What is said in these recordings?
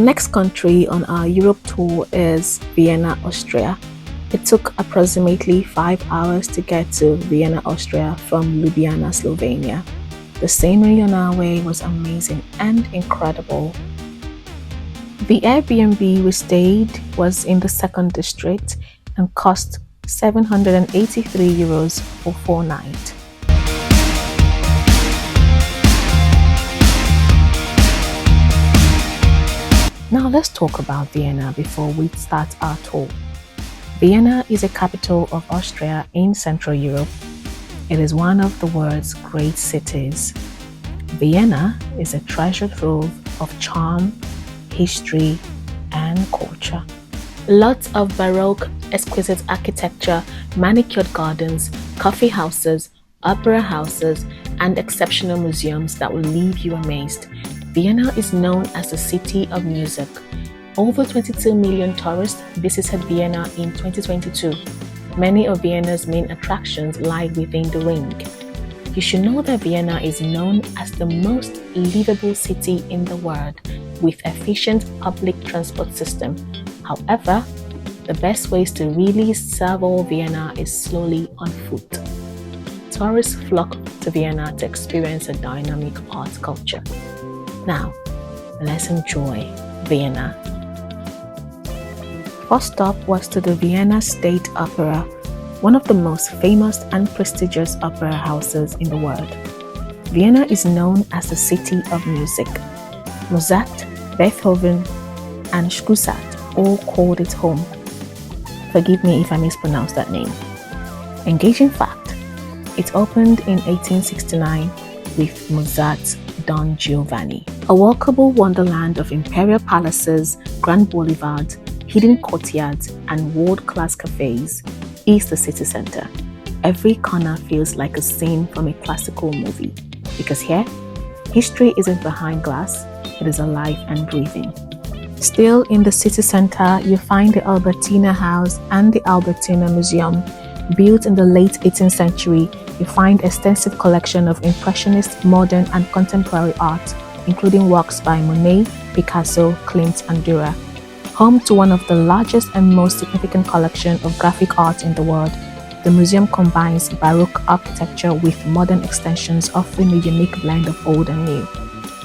next country on our Europe tour is Vienna, Austria. It took approximately 5 hours to get to Vienna, Austria from Ljubljana, Slovenia. The scenery on our way was amazing and incredible. The Airbnb we stayed was in the second district and cost €783 for 4 nights. Now let's talk about Vienna before we start our tour. Vienna is a capital of Austria in Central Europe. It is one of the world's great cities. Vienna is a treasure trove of charm, history, and culture. Lots of Baroque, exquisite architecture, manicured gardens, coffee houses, opera houses, and exceptional museums that will leave you amazed. Vienna is known as the city of music. Over 22 million tourists visited Vienna in 2022. Many of Vienna's main attractions lie within the ring. You should know that Vienna is known as the most livable city in the world, with efficient public transport system. However, the best ways to really savour Vienna is slowly on foot. Tourists flock to Vienna to experience a dynamic art culture. Now, let's enjoy Vienna. First stop was to the Vienna State Opera, one of the most famous and prestigious opera houses in the world. Vienna is known as the city of music. Mozart, Beethoven, and Schubert all called it home. Forgive me if I mispronounce that name. Engaging fact, it opened in 1869 with Mozart's Don Giovanni. A walkable wonderland of imperial palaces, grand boulevards, hidden courtyards, and world-class cafes is the city center. Every corner feels like a scene from a classical movie, because here, history isn't behind glass, it is alive and breathing. Still in the city center, you find the Albertina House and the Albertina Museum. Built in the late 18th century, you find extensive collection of impressionist, modern, and contemporary art, including works by Monet, Picasso, Klimt, and Dürer. Home to one of the largest and most significant collection of graphic art in the world, the museum combines Baroque architecture with modern extensions, offering a unique blend of old and new.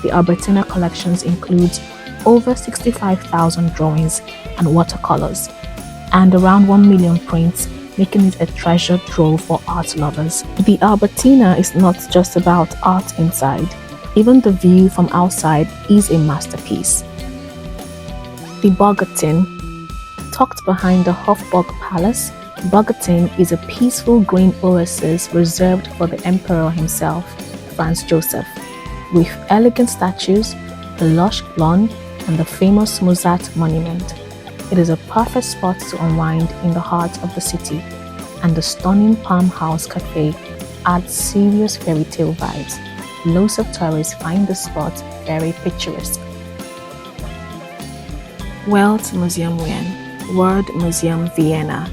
The Albertina collections includes over 65,000 drawings and watercolors, and around 1 million prints, making it a treasure trove for art lovers. The Albertina is not just about art inside, even the view from outside is a masterpiece. The Burggarten. Tucked behind the Schönbrunn Palace, Burggarten is a peaceful green oasis reserved for the emperor himself, Franz Joseph, with elegant statues, the lush lawn, and the famous Mozart monument. It is a perfect spot to unwind in the heart of the city, and the stunning Palm House Cafe adds serious fairy tale vibes. Lots of tourists find the spot very picturesque. World Museum Wien, World Museum Vienna.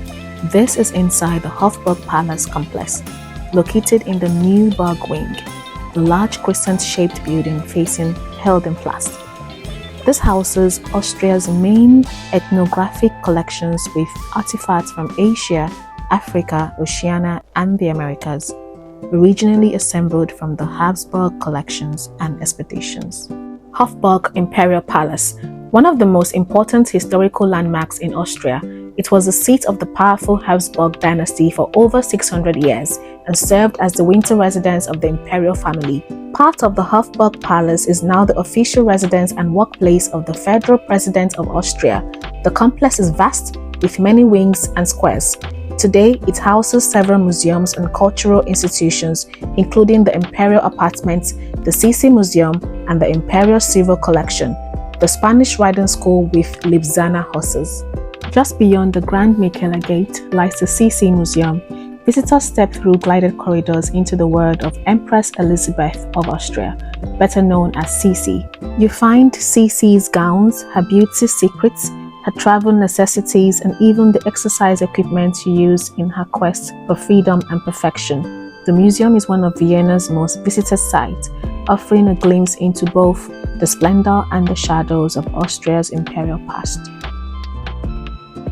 This is inside the Schönbrunn Palace complex, located in the New Burg Wing, the large crescent-shaped building facing Heldenplatz. This houses Austria's main ethnographic collections with artifacts from Asia, Africa, Oceania, and the Americas, originally assembled from the Habsburg collections and expeditions. Schönbrunn Imperial Palace, one of the most important historical landmarks in Austria. It was the seat of the powerful Habsburg dynasty for over 600 years and served as the winter residence of the imperial family. Part of the Schönbrunn Palace is now the official residence and workplace of the Federal President of Austria. The complex is vast, with many wings and squares. Today, it houses several museums and cultural institutions, including the Imperial Apartments, the CC Museum, and the Imperial Civil Collection, the Spanish riding school with Lipzana horses. Just beyond the Grand Michaela Gate lies the CC Museum. Visitors step through glided corridors into the world of Empress Elizabeth of Austria, better known as CC. You find CC's gowns, her beauty secrets, her travel necessities, and even the exercise equipment she used in her quest for freedom and perfection. The museum is one of Vienna's most visited sites, offering a glimpse into both the splendor and the shadows of Austria's imperial past.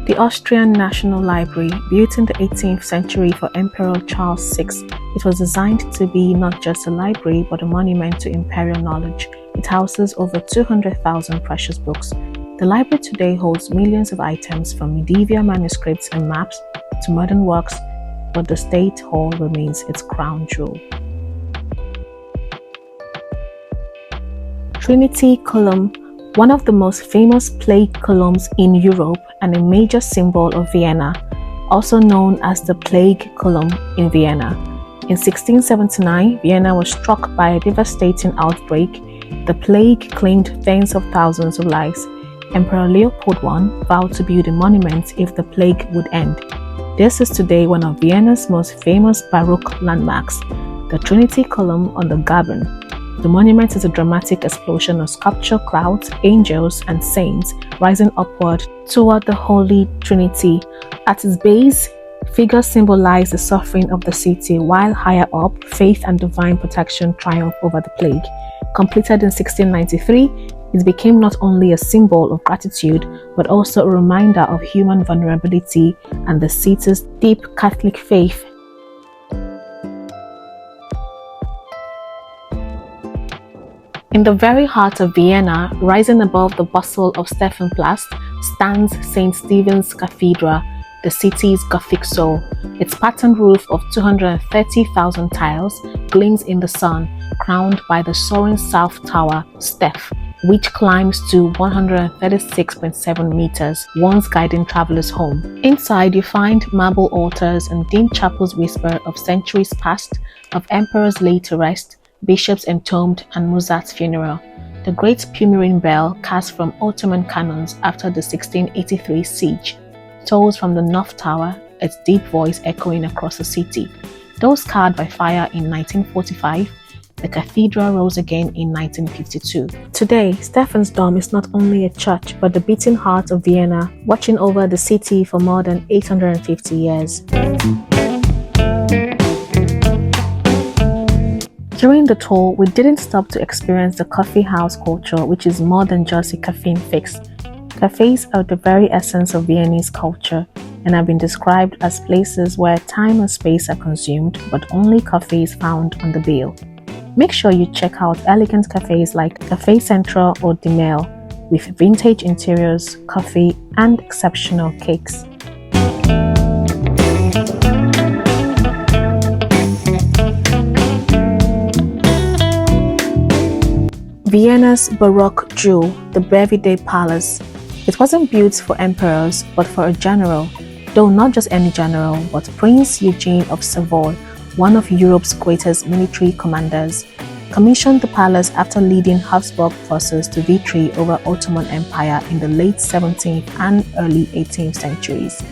The Austrian National Library, built in the 18th century for Emperor Charles VI, it was designed to be not just a library but a monument to imperial knowledge. It houses over 200,000 precious books. The library today holds millions of items from medieval manuscripts and maps to modern works, but the State Hall remains its crown jewel. Trinity Column, one of the most famous plague columns in Europe and a major symbol of Vienna, also known as the Plague Column in Vienna. In 1679, Vienna was struck by a devastating outbreak. The plague claimed tens of thousands of lives. Emperor Leopold I vowed to build a monument if the plague would end. This is today one of Vienna's most famous Baroque landmarks, the Trinity Column on the Gaben. The monument is a dramatic explosion of sculptured clouds, angels, and saints rising upward toward the Holy Trinity. At its base, figures symbolize the suffering of the city, while higher up, faith and divine protection triumph over the plague. Completed in 1693, it became not only a symbol of gratitude, but also a reminder of human vulnerability and the city's deep Catholic faith. In the very heart of Vienna, rising above the bustle of Stephansplatz, stands St. Stephen's Cathedral, the city's Gothic soul. Its patterned roof of 230,000 tiles gleams in the sun, crowned by the soaring South Tower, Steph, which climbs to 136.7 meters, once guiding travelers home. Inside, you find marble altars and dim chapels whisper of centuries past, of emperors laid to rest, bishops entombed, and Mozart's funeral. The great Pumerian bell, cast from Ottoman cannons after the 1683 siege, tolls from the North Tower, its deep voice echoing across the city. Though scarred by fire in 1945, the cathedral rose again in 1952. Today, Stephansdom is not only a church, but the beating heart of Vienna, watching over the city for more than 850 years. During the tour, we didn't stop to experience the coffee house culture, which is more than just a caffeine fix. Cafes are the very essence of Viennese culture and have been described as places where time and space are consumed, but only coffee is found on the bill. Make sure you check out elegant cafes like Café Central or Die Mail, with vintage interiors, coffee, and exceptional cakes. Vienna's Baroque jewel, the Belvedere Palace. It wasn't built for emperors, but for a general, though not just any general, but Prince Eugene of Savoy, one of Europe's greatest military commanders, commissioned the palace after leading Habsburg forces to victory over Ottoman Empire in the late 17th and early 18th centuries.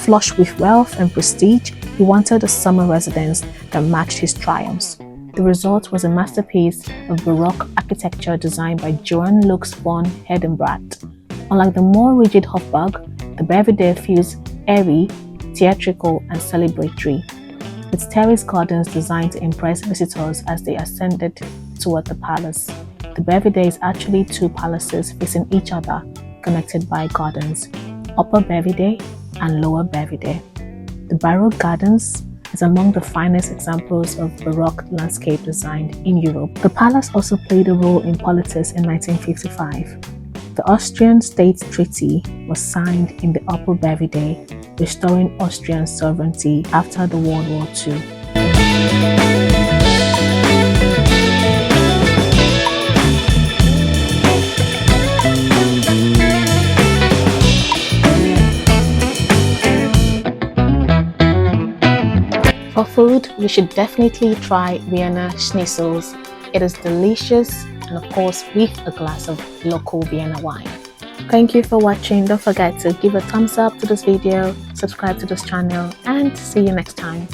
Flush with wealth and prestige, he wanted a summer residence that matched his triumphs. The result was a masterpiece of Baroque architecture designed by Johann Lux von Hedenbracht. Unlike the more rigid Hofburg, the Belvedere feels airy, theatrical, and celebratory. Its terrace gardens designed to impress visitors as they ascended toward the palace. The Belvedere is actually two palaces facing each other, connected by gardens, Upper Belvedere and Lower Belvedere. The Baroque Gardens is among the finest examples of Baroque landscape design in Europe. The palace also played a role in politics in 1955. The Austrian State Treaty was signed in the Upper Belvedere, restoring Austrian sovereignty after the World War II. For food, you should definitely try Vienna schnitzels. It is delicious and of course with a glass of local Vienna wine. Thank you for watching. Don't forget to give a thumbs up to this video, subscribe to this channel, and see you next time.